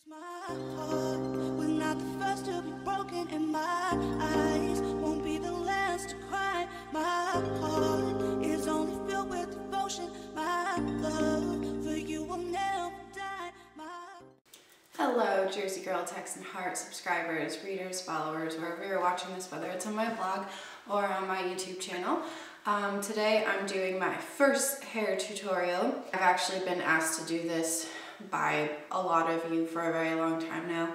My heart was not the first to be broken, and my eyes won't be the last to cry. My heart is only filled with devotion. My love for you will never die. Hello, Jersey Girl, Texan Heart subscribers, readers, followers, wherever you're watching this, whether it's on my blog or on my YouTube channel. Today I'm doing my first hair tutorial. I've actually been asked to do this by a lot of you for a very long time now.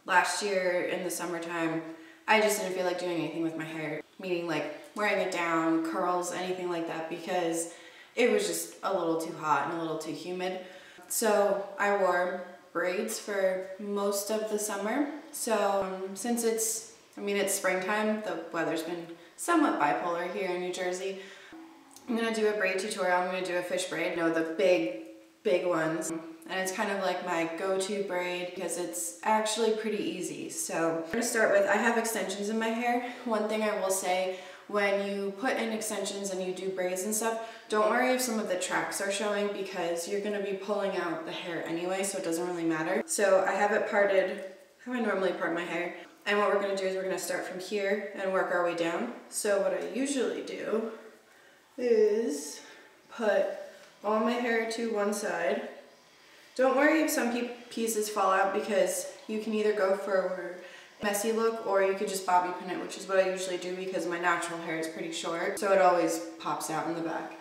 Last year in the summertime, I just didn't feel like doing anything with my hair, meaning like wearing it down, curls, anything like that, because it was just a little too hot and a little too humid. So I wore braids for most of the summer. So since it's springtime, the weather's been somewhat bipolar here in New Jersey. I'm gonna do a braid tutorial. I'm gonna do a fish braid, you know, the big ones. And it's kind of like my go-to braid because it's actually pretty easy. So I'm gonna start with, I have extensions in my hair. One thing I will say, when you put in extensions and you do braids and stuff, don't worry if some of the tracks are showing because you're gonna be pulling out the hair anyway, so it doesn't really matter. So I have it parted how I normally part my hair. And what we're gonna do is we're gonna start from here and work our way down. So what I usually do is put all my hair to one side. Don't worry if some pieces fall out because you can either go for a messy look or you could just bobby pin it, which is what I usually do because my natural hair is pretty short, so it always pops out in the back.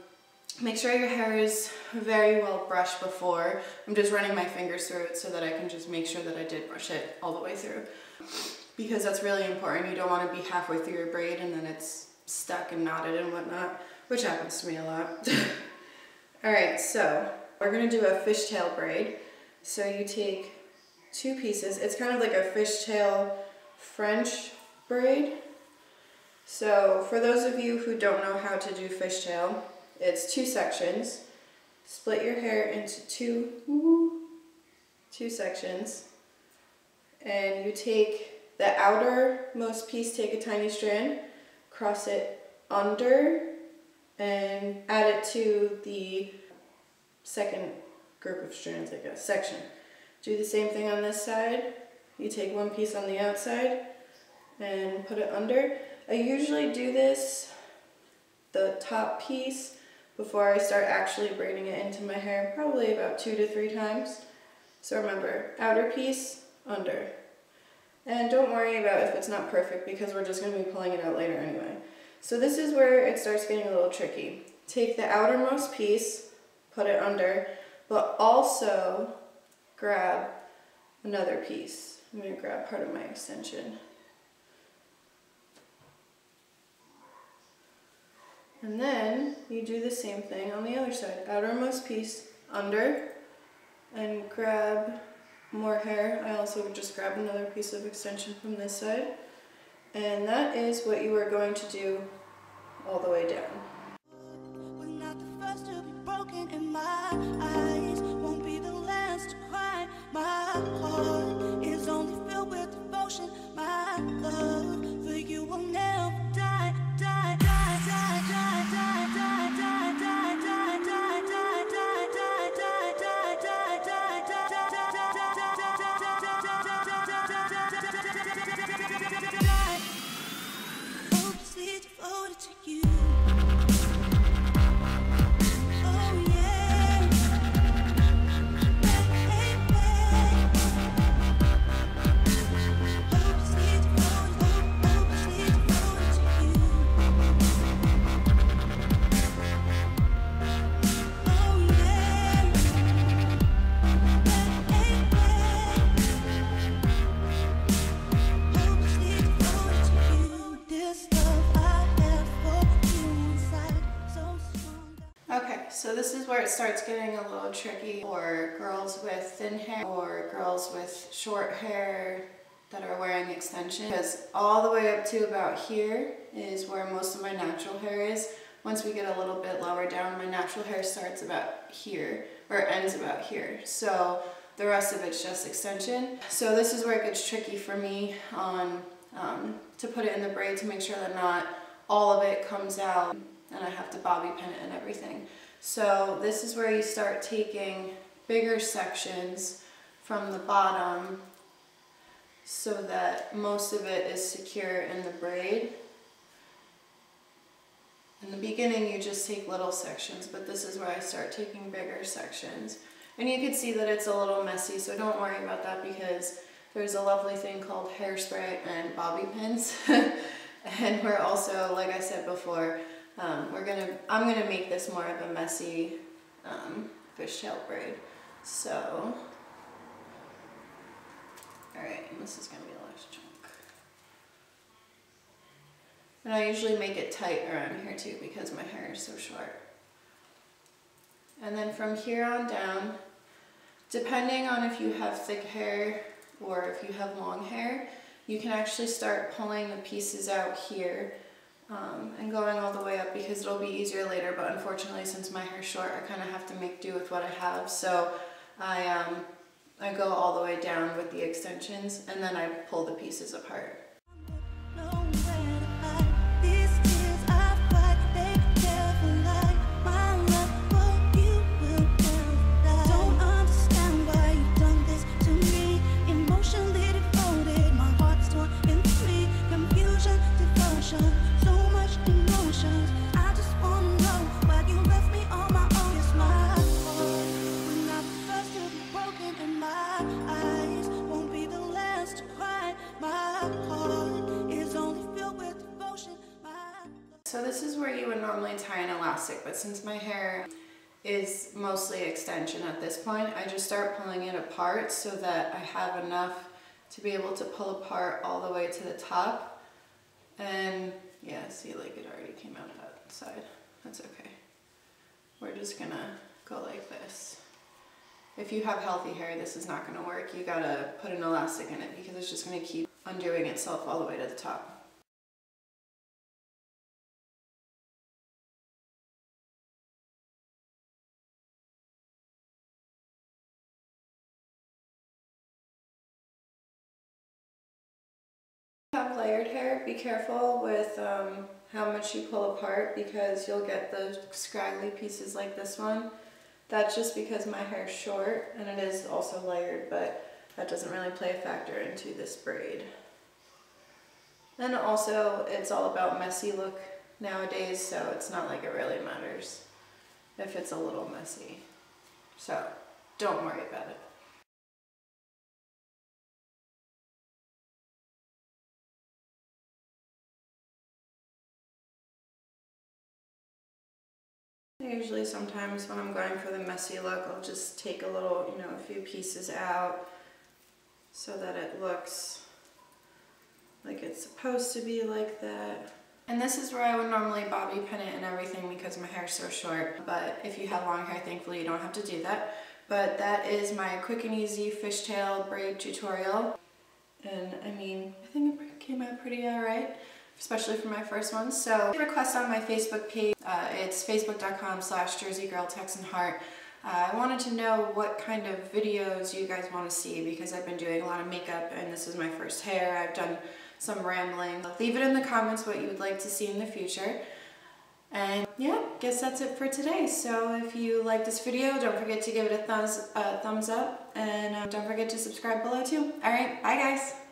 Make sure your hair is very well brushed before. I'm just running my fingers through it so that I can just make sure that I did brush it all the way through, because that's really important. You don't want to be halfway through your braid and then it's stuck and knotted and whatnot, which happens to me a lot. Alright, so we're going to do a fishtail braid. So you take two pieces. It's kind of like a fishtail French braid. So for those of you who don't know how to do fishtail, it's two sections. Split your hair into two sections. And you take the outermost piece, take a tiny strand, cross it under, and add it to the second group of strands, I guess, section. Do the same thing on this side. You take one piece on the outside and put it under. I usually do this, the top piece, before I start actually braiding it into my hair, probably about 2 to 3 times. So remember, outer piece, under. And don't worry about if it's not perfect because we're just going to be pulling it out later anyway. So this is where it starts getting a little tricky. Take the outermost piece, put it under, but also grab another piece. I'm going to grab part of my extension. And then you do the same thing on the other side. Outermost piece, under, and grab more hair. I also just grabbed another piece of extension from this side. And that is what you are going to do all the way down. We're not the first to be broken, and my eyes won't be the last to cry. My heart is only filled with devotion. My love for you will never die, die, die, die, die, die, die, die, die, die, die, die, die, die, die, die, die. Hopelessly devoted to you. Okay, so this is where it starts getting a little tricky for girls with thin hair or girls with short hair that are wearing extensions, because all the way up to about here is where most of my natural hair is. Once we get a little bit lower down, my natural hair starts about here, or ends about here. So the rest of it's just extension. So this is where it gets tricky for me on to put it in the braid to make sure that not all of it comes out and I have to bobby pin it and everything. So this is where you start taking bigger sections from the bottom so that most of it is secure in the braid. In the beginning you just take little sections, but this is where I start taking bigger sections. And you can see that it's a little messy, so don't worry about that because there's a lovely thing called hairspray and bobby pins. And we're also, like I said before, I'm gonna make this more of a messy fishtail braid. So, alright, this is gonna be the last chunk. And I usually make it tight around here too because my hair is so short. And then from here on down, depending on if you have thick hair or if you have long hair, you can actually start pulling the pieces out here and going all the way up because it'll be easier later, but unfortunately since my hair's short I kind of have to make do with what I have, so I go all the way down with the extensions and then I pull the pieces apart. So this is where you would normally tie an elastic, but since my hair is mostly extension at this point, I just start pulling it apart so that I have enough to be able to pull apart all the way to the top. And yeah, see, like it already came out that side. That's okay. We're just gonna go like this. If you have healthy hair, this is not gonna work. You gotta put an elastic in it because it's just gonna keep undoing itself all the way to the top. Have layered hair, be careful with how much you pull apart because you'll get those scraggly pieces like this one. That's just because my hair is short and it is also layered, but that doesn't really play a factor into this braid. Then also it's all about messy look nowadays, so it's not like it really matters if it's a little messy. So don't worry about it. Usually sometimes when I'm going for the messy look, I'll just take a little, a few pieces out so that it looks like it's supposed to be like that. And this is where I would normally bobby pin it and everything because my hair is so short. But if you have long hair, thankfully you don't have to do that. But that is my quick and easy fishtail braid tutorial. And I mean, I think it came out pretty alright, especially for my first one. So request on my Facebook page. It's facebook.com/JerseyGirlTexAndHeart. I wanted to know what kind of videos you guys want to see because I've been doing a lot of makeup and this is my first hair. I've done some rambling. Leave it in the comments what you would like to see in the future. And yeah, guess that's it for today. So if you like this video, don't forget to give it a thumbs up and don't forget to subscribe below too. Alright, bye guys!